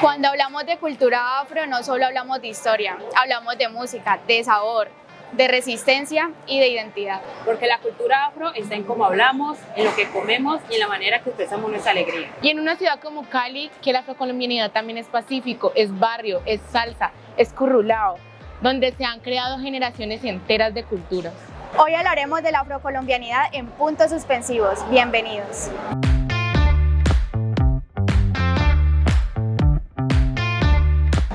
Cuando hablamos de cultura afro, no solo hablamos de historia, hablamos de música, de sabor, de resistencia y de identidad. Porque la cultura afro está en cómo hablamos, en lo que comemos y en la manera que expresamos nuestra alegría. Y en una ciudad como Cali, que la afrocolombianidad también es pacífico, es barrio, es salsa, es currulao, donde se han creado generaciones enteras de culturas. Hoy hablaremos de la afrocolombianidad en puntos suspensivos. Bienvenidos.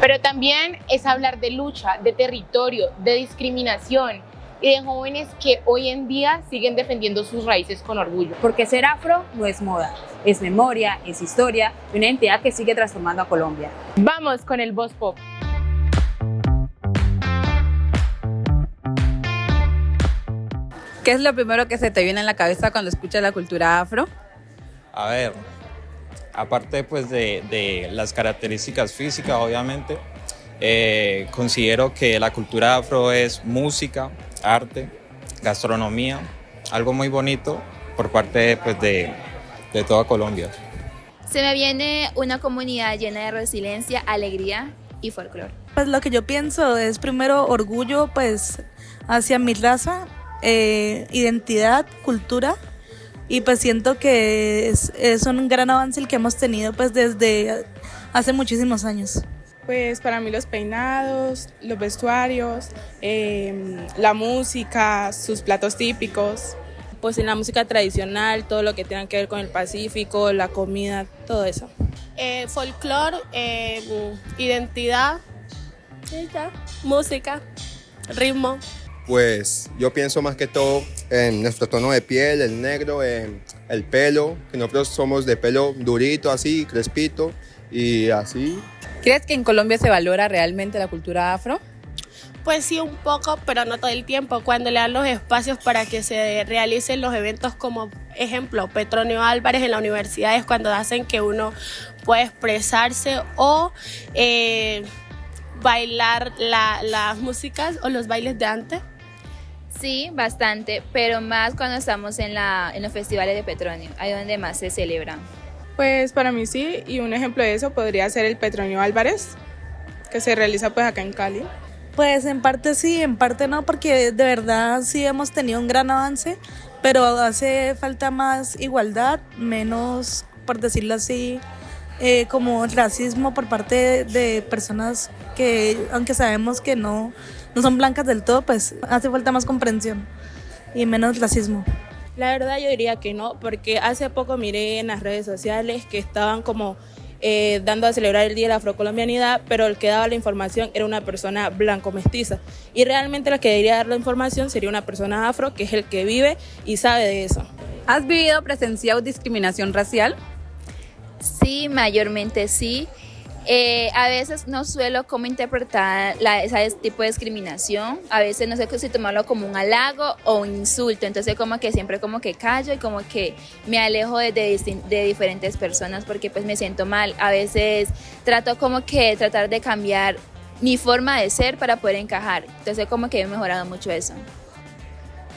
Pero también es hablar de lucha, de territorio, de discriminación y de jóvenes que hoy en día siguen defendiendo sus raíces con orgullo. Porque ser afro no es moda, es memoria, es historia y una identidad que sigue transformando a Colombia. Vamos con el Voz Pop. ¿Qué es lo primero que se te viene en la cabeza cuando escuchas la cultura afro? A ver, aparte pues de las características físicas, obviamente, considero que la cultura afro es música, arte, gastronomía, algo muy bonito por parte pues, de toda Colombia. Se me viene una comunidad llena de resiliencia, alegría y folclore. Pues lo que yo pienso es primero orgullo pues hacia mi raza, identidad, cultura, y pues siento que es un gran avance el que hemos tenido pues desde hace muchísimos años. Pues para mí los peinados, los vestuarios, la música, sus platos típicos. Pues en la música tradicional, todo lo que tenga que ver con el Pacífico, la comida, todo eso. Folclore, identidad, música, ritmo. Pues yo pienso más que todo en nuestro tono de piel, el negro, en el pelo, que nosotros somos de pelo durito, así, crespito y así. ¿Crees que en Colombia se valora realmente la cultura afro? Pues sí, un poco, pero no todo el tiempo. Cuando le dan los espacios para que se realicen los eventos, como ejemplo, Petronio Álvarez en la universidad, es cuando hacen que uno pueda expresarse o bailar las músicas o los bailes de antes. Sí, bastante, pero más cuando estamos en los festivales de Petronio, ahí donde más se celebran. Pues para mí sí, y un ejemplo de eso podría ser el Petronio Álvarez, que se realiza pues acá en Cali. Pues en parte sí, en parte no, porque de verdad sí hemos tenido un gran avance, pero hace falta más igualdad, menos, por decirlo así, como racismo por parte de personas que, aunque sabemos que no son blancas del todo, pues hace falta más comprensión y menos racismo. La verdad yo diría que no, porque hace poco miré en las redes sociales que estaban como dando a celebrar el Día de la Afrocolombianidad, pero el que daba la información era una persona blanco mestiza. Y realmente la que debería dar la información sería una persona afro, que es el que vive y sabe de eso. ¿Has vivido o presenciado discriminación racial? Sí, mayormente sí. A veces no suelo como interpretar ese tipo de discriminación, a veces no sé si tomarlo como un halago o un insulto, entonces como que siempre como que callo y como que me alejo de diferentes personas porque pues me siento mal. A veces trato como que tratar de cambiar mi forma de ser para poder encajar, entonces como que he mejorado mucho eso.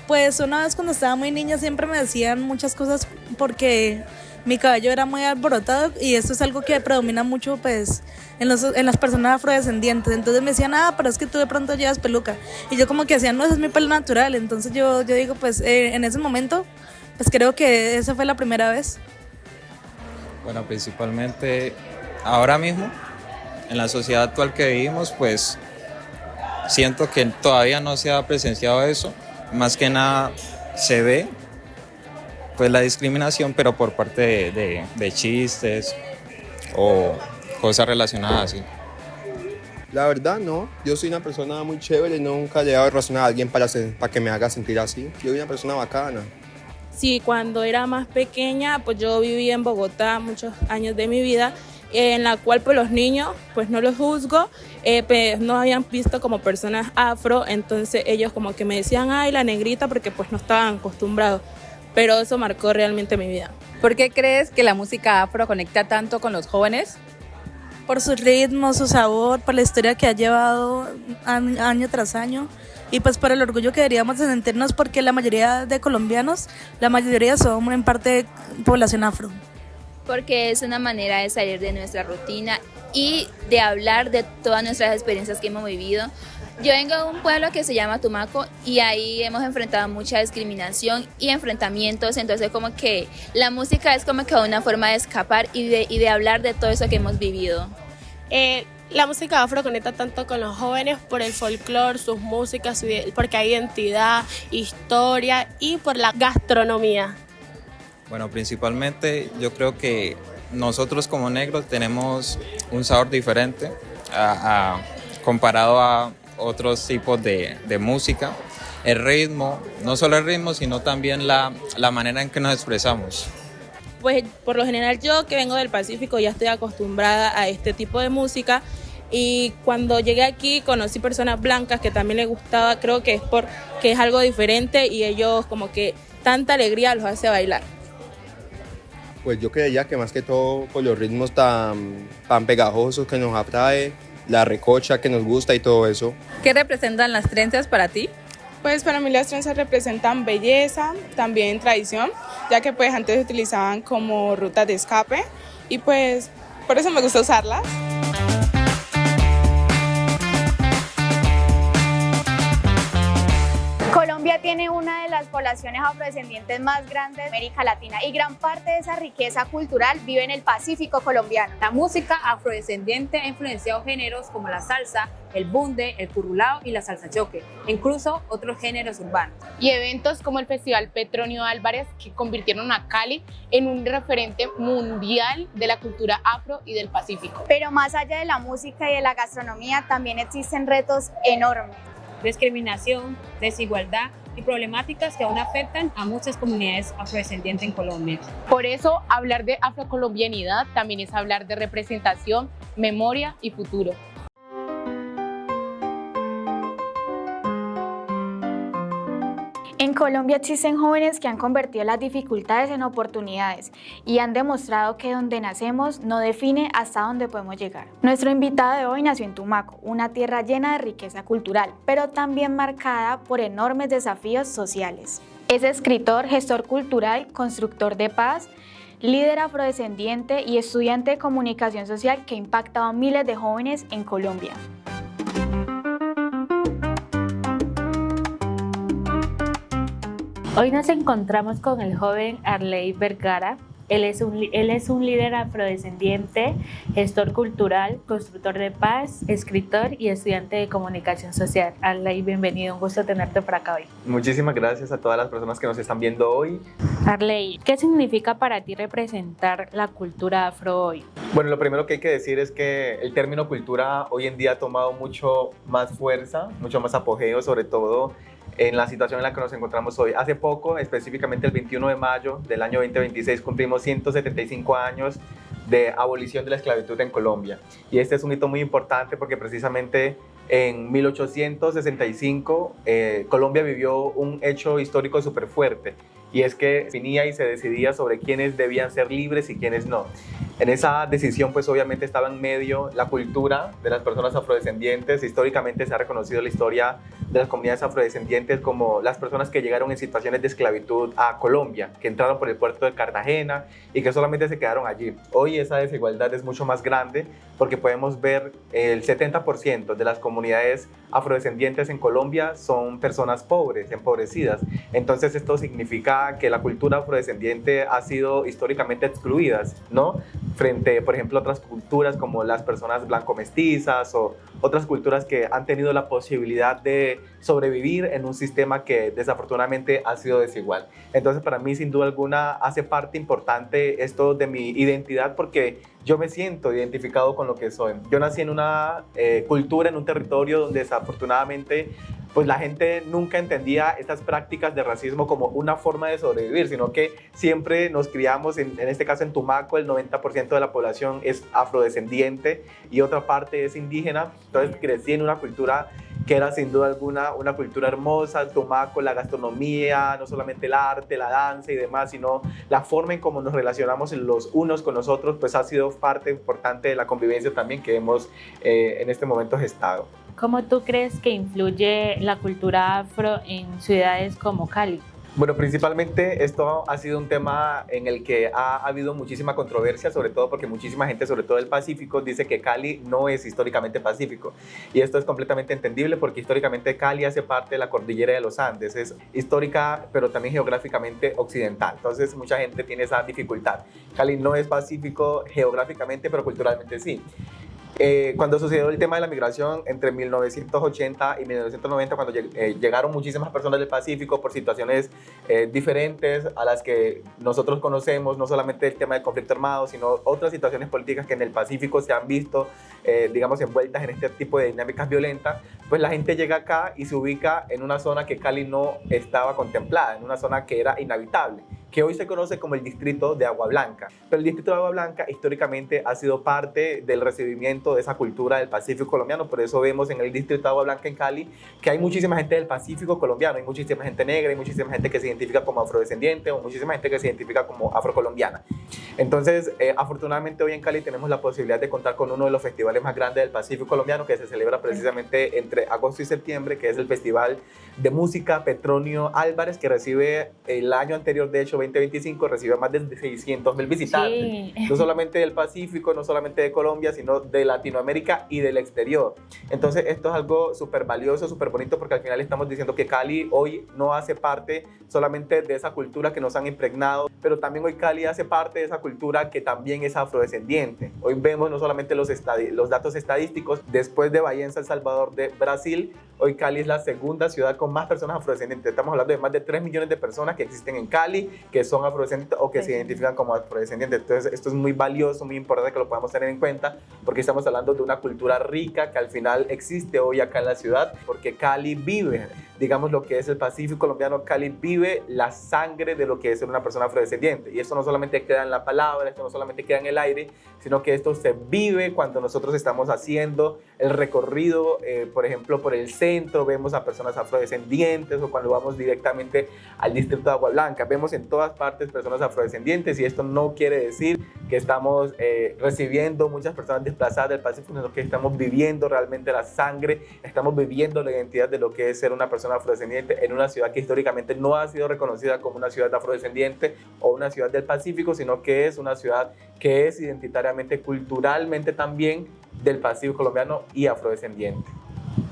Pues una vez cuando estaba muy niña siempre me decían muchas cosas porque mi cabello era muy alborotado y esto es algo que predomina mucho pues en las personas afrodescendientes. Entonces me decían, pero es que tú de pronto llevas peluca. Y yo como que decía, no, ese es mi pelo natural. Entonces yo digo, pues en ese momento, pues creo que esa fue la primera vez. Bueno, principalmente ahora mismo, en la sociedad actual que vivimos, pues siento que todavía no se ha presenciado eso. Más que nada se ve pues la discriminación, pero por parte de chistes o cosas relacionadas así. La verdad no, yo soy una persona muy chévere, nunca le he dado razón a alguien para que me haga sentir así. Yo soy una persona bacana. Sí, cuando era más pequeña, pues yo viví en Bogotá muchos años de mi vida, en la cual pues los niños, pues no los juzgo, pues no habían visto como personas afro, entonces ellos como que me decían, ay, la negrita, porque pues no estaban acostumbrados. Pero eso marcó realmente mi vida. ¿Por qué crees que la música afro conecta tanto con los jóvenes? Por su ritmo, su sabor, por la historia que ha llevado año tras año y pues por el orgullo que deberíamos de sentirnos porque la mayoría de colombianos, la mayoría son en parte población afro. Porque es una manera de salir de nuestra rutina y de hablar de todas nuestras experiencias que hemos vivido. Yo vengo de un pueblo que se llama Tumaco y ahí hemos enfrentado mucha discriminación y enfrentamientos, entonces como que la música es como que una forma de escapar y de hablar de todo eso que hemos vivido. La música afro conecta tanto con los jóvenes por el folclore, sus músicas, porque hay identidad, historia y por la gastronomía. Bueno, principalmente yo creo que nosotros como negros tenemos un sabor diferente comparado a otros tipos de música. El ritmo, no solo el ritmo, sino también la manera en que nos expresamos. Pues por lo general yo que vengo del Pacífico ya estoy acostumbrada a este tipo de música y cuando llegué aquí conocí personas blancas que también les gustaba, creo que es porque es algo diferente y ellos como que tanta alegría los hace bailar. Pues yo creía que más que todo por los ritmos tan pegajosos que nos atrae, la recocha que nos gusta y todo eso. ¿Qué representan las trenzas para ti? Pues para mí las trenzas representan belleza, también tradición, ya que pues antes se utilizaban como rutas de escape y pues por eso me gusta usarlas. Colombia tiene una de las poblaciones afrodescendientes más grandes de América Latina y gran parte de esa riqueza cultural vive en el Pacífico colombiano. La música afrodescendiente ha influenciado géneros como la salsa, el bunde, el currulao y la salsa choque, e incluso otros géneros urbanos. Y eventos como el Festival Petronio Álvarez que convirtieron a Cali en un referente mundial de la cultura afro y del Pacífico. Pero más allá de la música y de la gastronomía, también existen retos enormes. Discriminación, desigualdad y problemáticas que aún afectan a muchas comunidades afrodescendientes en Colombia. Por eso, hablar de afrocolombianidad también es hablar de representación, memoria y futuro. En Colombia existen jóvenes que han convertido las dificultades en oportunidades y han demostrado que donde nacemos no define hasta dónde podemos llegar. Nuestro invitado de hoy nació en Tumaco, una tierra llena de riqueza cultural, pero también marcada por enormes desafíos sociales. Es escritor, gestor cultural, constructor de paz, líder afrodescendiente y estudiante de comunicación social que ha impactado a miles de jóvenes en Colombia. Hoy nos encontramos con el joven Arley Vergara. Él es un líder afrodescendiente, gestor cultural, constructor de paz, escritor y estudiante de comunicación social. Arley, bienvenido, un gusto tenerte por acá hoy. Muchísimas gracias a todas las personas que nos están viendo hoy. Arley, ¿qué significa para ti representar la cultura afro hoy? Bueno, lo primero que hay que decir es que el término cultura hoy en día ha tomado mucho más fuerza, mucho más apogeo, sobre todo en la situación en la que nos encontramos hoy. Hace poco, específicamente el 21 de mayo del año 2026, cumplimos 175 años de abolición de la esclavitud en Colombia. Y este es un hito muy importante porque precisamente en 1865 Colombia vivió un hecho histórico súper fuerte, y es que definía y se decidía sobre quiénes debían ser libres y quiénes no. En esa decisión pues obviamente estaba en medio la cultura de las personas afrodescendientes. Históricamente se ha reconocido la historia de las comunidades afrodescendientes como las personas que llegaron en situaciones de esclavitud a Colombia, que entraron por el puerto de Cartagena y que solamente se quedaron allí. Hoy esa desigualdad es mucho más grande porque podemos ver el 70% de las comunidades afrodescendientes en Colombia son personas pobres, empobrecidas. Entonces esto significa que la cultura afrodescendiente ha sido históricamente excluida, ¿no? Frente, por ejemplo, a otras culturas como las personas blanco-mestizas o otras culturas que han tenido la posibilidad de sobrevivir en un sistema que desafortunadamente ha sido desigual. Entonces, para mí, sin duda alguna, hace parte importante esto de mi identidad porque yo me siento identificado con lo que soy. Yo nací en una cultura, en un territorio donde desafortunadamente pues la gente nunca entendía estas prácticas de racismo como una forma de sobrevivir, sino que siempre nos criamos, en este caso en Tumaco, el 90% de la población es afrodescendiente y otra parte es indígena. Entonces crecí en una cultura que era sin duda alguna una cultura hermosa. Tumaco, la gastronomía, no solamente el arte, la danza y demás, sino la forma en cómo nos relacionamos los unos con los otros, pues ha sido parte importante de la convivencia también que hemos en este momento gestado. ¿Cómo tú crees que influye la cultura afro en ciudades como Cali? Bueno, principalmente esto ha sido un tema en el que ha habido muchísima controversia, sobre todo porque muchísima gente, sobre todo del Pacífico, dice que Cali no es históricamente pacífico. Y esto es completamente entendible porque históricamente Cali hace parte de la cordillera de los Andes, es histórica pero también geográficamente occidental. Entonces mucha gente tiene esa dificultad. Cali no es pacífico geográficamente, pero culturalmente sí. Cuando sucedió el tema de la migración entre 1980 y 1990, cuando llegaron muchísimas personas del Pacífico por situaciones diferentes a las que nosotros conocemos, no solamente el tema del conflicto armado, sino otras situaciones políticas que en el Pacífico se han visto, digamos, envueltas en este tipo de dinámicas violentas, pues la gente llega acá y se ubica en una zona que Cali no estaba contemplada, en una zona que era inhabitable, que hoy se conoce como el distrito de Agua Blanca. Pero el distrito de Agua Blanca históricamente ha sido parte del recibimiento de esa cultura del Pacífico colombiano, por eso vemos en el distrito de Agua Blanca en Cali que hay muchísima gente del Pacífico colombiano, hay muchísima gente negra, hay muchísima gente que se identifica como afrodescendiente o muchísima gente que se identifica como afrocolombiana. Entonces, afortunadamente hoy en Cali tenemos la posibilidad de contar con uno de los festivales más grandes del Pacífico colombiano que se celebra precisamente entre agosto y septiembre, que es el Festival de Música Petronio Álvarez, que recibe el año anterior, de hecho 2025, recibe más de 600,000 visitantes, sí. No solamente del Pacífico, no solamente de Colombia, sino de Latinoamérica y del exterior. Entonces esto es algo súper valioso, súper bonito, porque al final estamos diciendo que Cali hoy no hace parte solamente de esa cultura que nos han impregnado, pero también hoy Cali hace parte de esa cultura que también es afrodescendiente. Hoy vemos no solamente los datos estadísticos, después de Bahía en San Salvador de Brasil, hoy Cali es la segunda ciudad con más personas afrodescendientes. Estamos hablando de más de 3 millones de personas que existen en Cali, que son afrodescendientes o que se identifican como afrodescendientes. Entonces esto es muy valioso, muy importante que lo podamos tener en cuenta, porque estamos hablando de una cultura rica que al final existe hoy acá en la ciudad, porque Cali vive, digamos, lo que es el Pacífico colombiano. Cali vive la sangre de lo que es ser una persona afrodescendiente, y esto no solamente queda en la palabra, esto no solamente queda en el aire, sino que esto se vive cuando nosotros estamos haciendo el recorrido, por ejemplo, por el centro, vemos a personas afrodescendientes, o cuando vamos directamente al distrito de Agua Blanca, vemos en todas partes personas afrodescendientes, y esto no quiere decir que estamos recibiendo muchas personas desplazadas del Pacífico, sino que estamos viviendo realmente la sangre, estamos viviendo la identidad de lo que es ser una persona afrodescendiente en una ciudad que históricamente no ha sido reconocida como una ciudad afrodescendiente o una ciudad del Pacífico, sino que es una ciudad que es identitariamente, culturalmente también del Pacífico colombiano y afrodescendiente.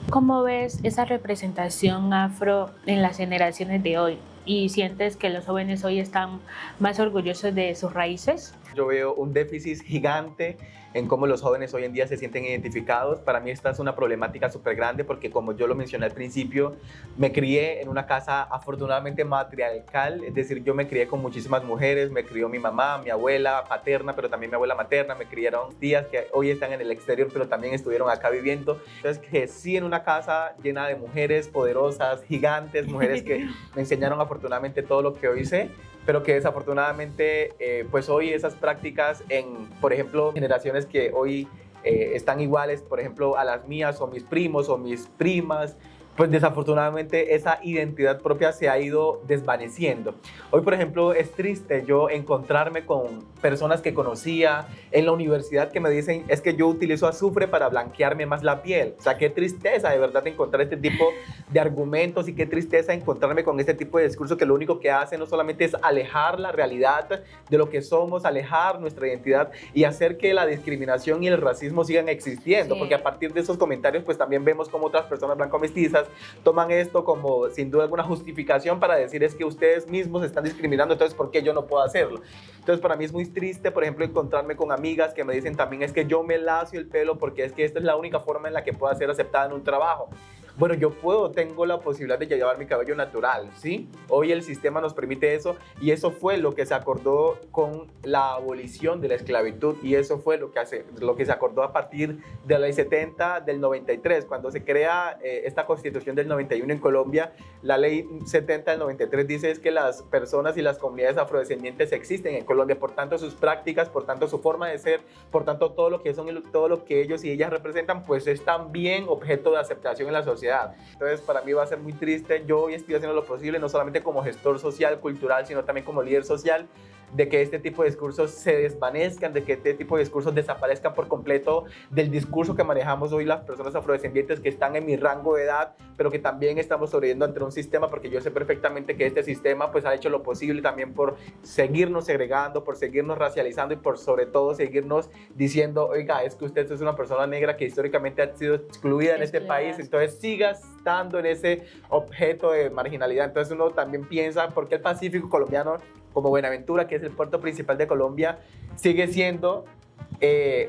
¿Cómo ves esa representación afro en las generaciones de hoy? ¿Y sientes que los jóvenes hoy están más orgullosos de sus raíces? Yo veo un déficit gigante en cómo los jóvenes hoy en día se sienten identificados. Para mí esta es una problemática súper grande, porque como yo lo mencioné al principio, me crié en una casa afortunadamente matriarcal, es decir, yo me crié con muchísimas mujeres, me crió mi mamá, mi abuela paterna, pero también mi abuela materna, me criaron tías que hoy están en el exterior, pero también estuvieron acá viviendo. Entonces crecí en una casa llena de mujeres poderosas, gigantes, mujeres que me enseñaron afortunadamente todo lo que hoy sé, pero que desafortunadamente pues hoy esas prácticas en, por ejemplo, generaciones que hoy están iguales, por ejemplo, a las mías o mis primos o mis primas, pues desafortunadamente esa identidad propia se ha ido desvaneciendo. Hoy, por ejemplo, es triste yo encontrarme con personas que conocía en la universidad que me dicen, es que yo utilizo azufre para blanquearme más la piel. O sea, qué tristeza de verdad encontrar este tipo de argumentos, y qué tristeza encontrarme con este tipo de discurso que lo único que hace no solamente es alejar la realidad de lo que somos, alejar nuestra identidad y hacer que la discriminación y el racismo sigan existiendo, sí. Porque a partir de esos comentarios pues también vemos como otras personas blanco-mestizas toman esto como sin duda alguna justificación para decir, es que ustedes mismos están discriminando, entonces ¿por qué yo no puedo hacerlo? Entonces para mí es muy triste, por ejemplo, encontrarme con amigas que me dicen también, es que yo me lacio el pelo porque es que esta es la única forma en la que puedo ser aceptada en un trabajo. Bueno, yo tengo la posibilidad de llevar mi cabello natural, ¿sí? Hoy el sistema nos permite eso, y eso fue lo que se acordó con la abolición de la esclavitud, y eso fue lo que se acordó a partir de la ley 70 del 93, cuando se crea esta constitución del 91 en Colombia. La ley 70 del 93 dice es que las personas y las comunidades afrodescendientes existen en Colombia, por tanto sus prácticas, por tanto su forma de ser, por tanto todo lo que son, todo lo que ellos y ellas representan, pues es también objeto de aceptación en la sociedad. Entonces para mí va a ser muy triste. Yo hoy estoy haciendo lo posible, no solamente como gestor social, cultural, sino también como líder social, de que este tipo de discursos se desvanezcan, de que este tipo de discursos desaparezcan por completo del discurso que manejamos hoy las personas afrodescendientes que están en mi rango de edad, pero que también estamos sobreviviendo ante un sistema, porque yo sé perfectamente que este sistema pues ha hecho lo posible también por seguirnos segregando, por seguirnos racializando y por sobre todo seguirnos diciendo, oiga, es que usted es una persona negra que históricamente ha sido excluida en este país, entonces siga estando en ese objeto de marginalidad. Entonces uno también piensa, ¿por qué el Pacífico colombiano, como Buenaventura, que es el puerto principal de Colombia, sigue siendo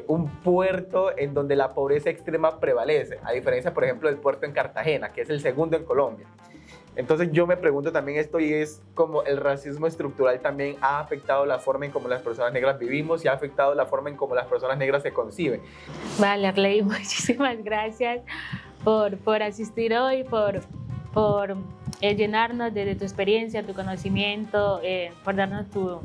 un puerto en donde la pobreza extrema prevalece, a diferencia, por ejemplo, del puerto en Cartagena, que es el segundo en Colombia? Entonces yo me pregunto también esto, y es como el racismo estructural también ha afectado la forma en cómo las personas negras vivimos y ha afectado la forma en cómo las personas negras se conciben. Vale, Arley, muchísimas gracias por asistir hoy, por llenarnos de tu experiencia, tu conocimiento, por darnos tu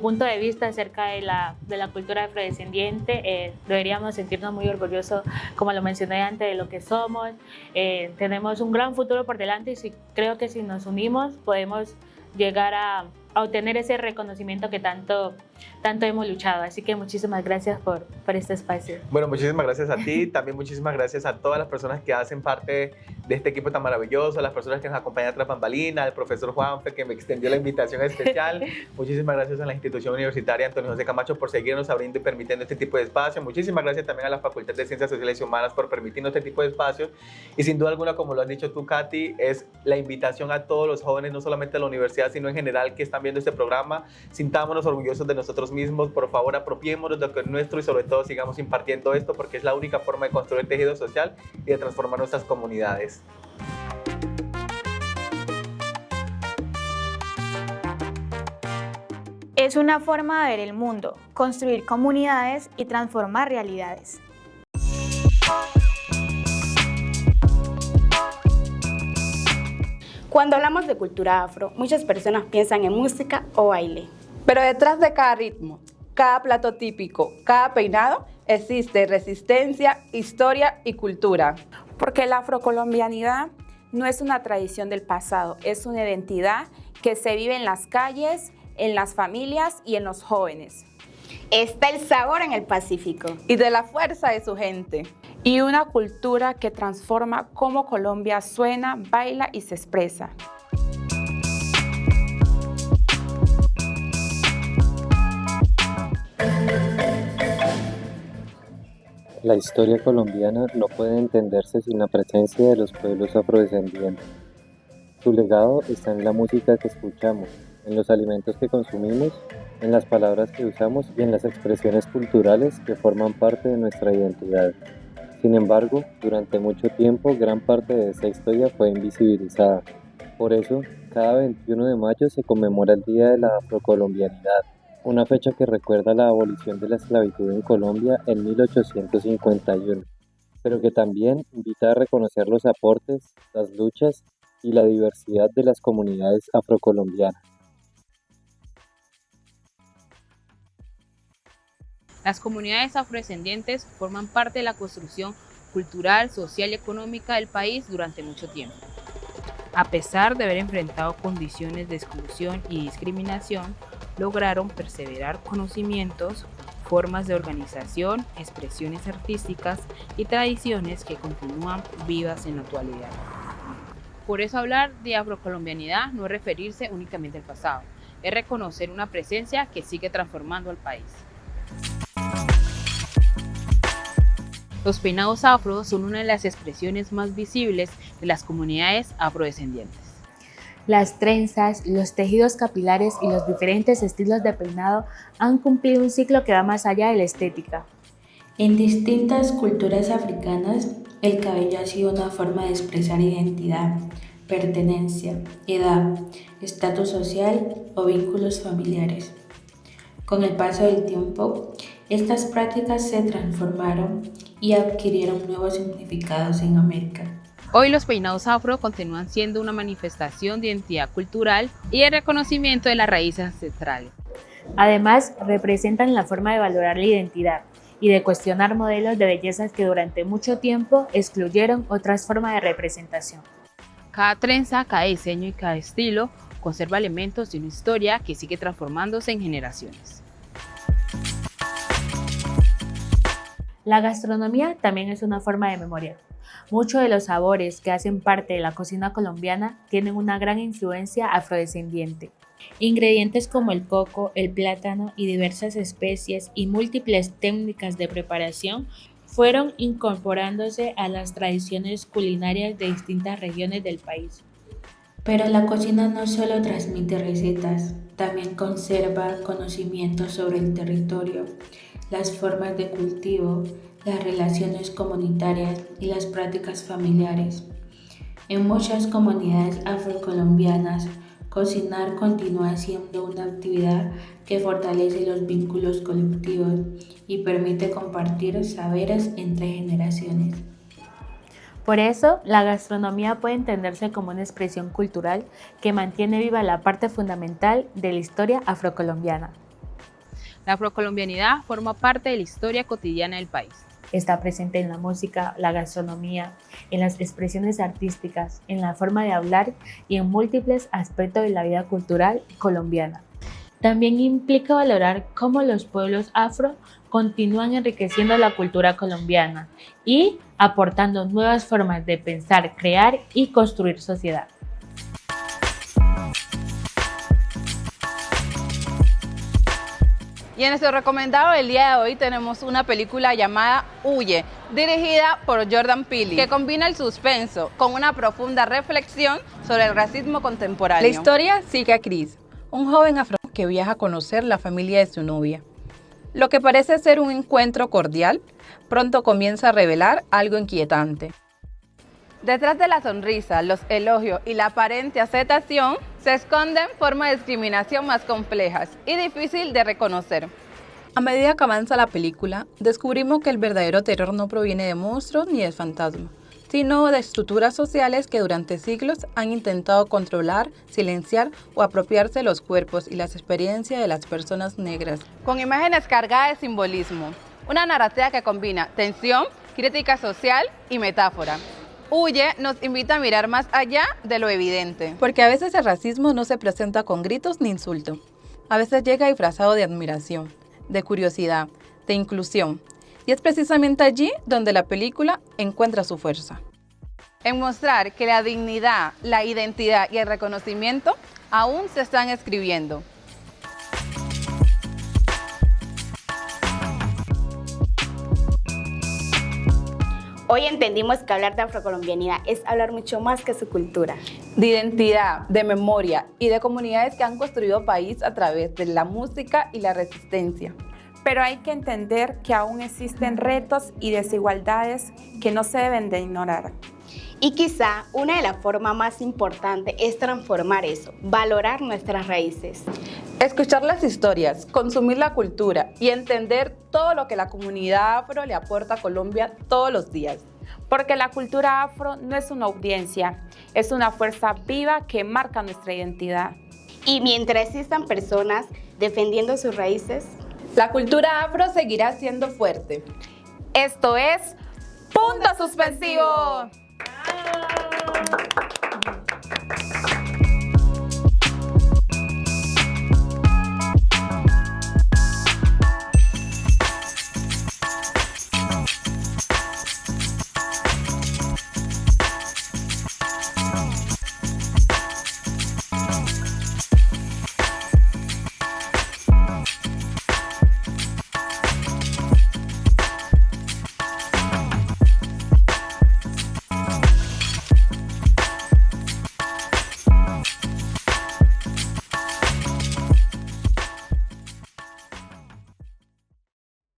punto de vista acerca de la cultura afrodescendiente. Deberíamos sentirnos muy orgullosos, como lo mencioné antes, de lo que somos. Tenemos un gran futuro por delante y creo que si nos unimos podemos llegar a obtener ese reconocimiento que tanto hemos luchado. Así que muchísimas gracias por este espacio. Bueno, muchísimas gracias a ti, también muchísimas gracias a todas las personas que hacen parte de este equipo tan maravilloso, a las personas que nos acompañan tras bambalinas, al profesor Juanfe que me extendió la invitación especial. Muchísimas gracias a la institución universitaria Antonio José Camacho por seguirnos abriendo y permitiendo este tipo de espacio. Muchísimas gracias también a la Facultad de Ciencias Sociales y Humanas por permitirnos este tipo de espacios. Y sin duda alguna, como lo has dicho tú, Katy, es la invitación a todos los jóvenes, no solamente de la universidad, sino en general, que están viendo este programa. Sintámonos orgullosos de nosotros mismos, por favor apropiémonos de lo que es nuestro y sobre todo sigamos impartiendo esto, porque es la única forma de construir tejido social y de transformar nuestras comunidades. Es una forma de ver el mundo, construir comunidades y transformar realidades. Cuando hablamos de cultura afro, muchas personas piensan en música o baile. Pero detrás de cada ritmo, cada plato típico, cada peinado, existe resistencia, historia y cultura. Porque la afrocolombianidad no es una tradición del pasado, es una identidad que se vive en las calles, en las familias y en los jóvenes. Está el sabor en el Pacífico. Y de la fuerza de su gente. Y una cultura que transforma cómo Colombia suena, baila y se expresa. La historia colombiana no puede entenderse sin la presencia de los pueblos afrodescendientes. Su legado está en la música que escuchamos, en los alimentos que consumimos, en las palabras que usamos y en las expresiones culturales que forman parte de nuestra identidad. Sin embargo, durante mucho tiempo gran parte de esa historia fue invisibilizada. Por eso, cada 21 de mayo se conmemora el Día de la Afrocolombianidad, una fecha que recuerda la abolición de la esclavitud en Colombia en 1851, pero que también invita a reconocer los aportes, las luchas y la diversidad de las comunidades afrocolombianas. Las comunidades afrodescendientes forman parte de la construcción cultural, social y económica del país durante mucho tiempo. A pesar de haber enfrentado condiciones de exclusión y discriminación, lograron perseverar conocimientos, formas de organización, expresiones artísticas y tradiciones que continúan vivas en la actualidad. Por eso hablar de afrocolombianidad no es referirse únicamente al pasado, es reconocer una presencia que sigue transformando al país. Los peinados afro son una de las expresiones más visibles de las comunidades afrodescendientes. Las trenzas, los tejidos capilares y los diferentes estilos de peinado han cumplido un ciclo que va más allá de la estética. En distintas culturas africanas, el cabello ha sido una forma de expresar identidad, pertenencia, edad, estatus social o vínculos familiares. Con el paso del tiempo, estas prácticas se transformaron y adquirieron nuevos significados en América. Hoy los peinados afro continúan siendo una manifestación de identidad cultural y de reconocimiento de las raíces ancestrales. Además, representan la forma de valorar la identidad y de cuestionar modelos de bellezas que durante mucho tiempo excluyeron otras formas de representación. Cada trenza, cada diseño y cada estilo conserva elementos de una historia que sigue transformándose en generaciones. La gastronomía también es una forma de memoria. Muchos de los sabores que hacen parte de la cocina colombiana tienen una gran influencia afrodescendiente. Ingredientes como el coco, el plátano y diversas especies y múltiples técnicas de preparación fueron incorporándose a las tradiciones culinarias de distintas regiones del país. Pero la cocina no solo transmite recetas, también conserva conocimientos sobre el territorio, las formas de cultivo, las relaciones comunitarias y las prácticas familiares. En muchas comunidades afrocolombianas, cocinar continúa siendo una actividad que fortalece los vínculos colectivos y permite compartir saberes entre generaciones. Por eso, la gastronomía puede entenderse como una expresión cultural que mantiene viva la parte fundamental de la historia afrocolombiana. La afrocolombianidad forma parte de la historia cotidiana del país. Está presente en la música, la gastronomía, en las expresiones artísticas, en la forma de hablar y en múltiples aspectos de la vida cultural colombiana. También implica valorar cómo los pueblos afro continúan enriqueciendo la cultura colombiana y aportando nuevas formas de pensar, crear y construir sociedad. Y en nuestro recomendado del día de hoy tenemos una película llamada Huye, dirigida por Jordan Peele, que combina el suspenso con una profunda reflexión sobre el racismo contemporáneo. La historia sigue a Chris, un joven afro que viaja a conocer la familia de su novia. Lo que parece ser un encuentro cordial, pronto comienza a revelar algo inquietante. Detrás de la sonrisa, los elogios y la aparente aceptación, se esconden formas de discriminación más complejas y difícil de reconocer. A medida que avanza la película, descubrimos que el verdadero terror no proviene de monstruos ni de fantasmas, sino de estructuras sociales que durante siglos han intentado controlar, silenciar o apropiarse los cuerpos y las experiencias de las personas negras. Con imágenes cargadas de simbolismo, una narrativa que combina tensión, crítica social y metáfora. Huye nos invita a mirar más allá de lo evidente. Porque a veces el racismo no se presenta con gritos ni insultos. A veces llega disfrazado de admiración, de curiosidad, de inclusión. Y es precisamente allí donde la película encuentra su fuerza. En mostrar que la dignidad, la identidad y el reconocimiento aún se están escribiendo. Hoy entendimos que hablar de afrocolombianidad es hablar mucho más que su cultura. De identidad, de memoria y de comunidades que han construido país a través de la música y la resistencia. Pero hay que entender que aún existen retos y desigualdades que no se deben de ignorar. Y quizá una de las formas más importantes es transformar eso, valorar nuestras raíces. Escuchar las historias, consumir la cultura y entender todo lo que la comunidad afro le aporta a Colombia todos los días. Porque la cultura afro no es una audiencia, es una fuerza viva que marca nuestra identidad. Y mientras existan personas defendiendo sus raíces, la cultura afro seguirá siendo fuerte. Esto es Punto Suspensivo.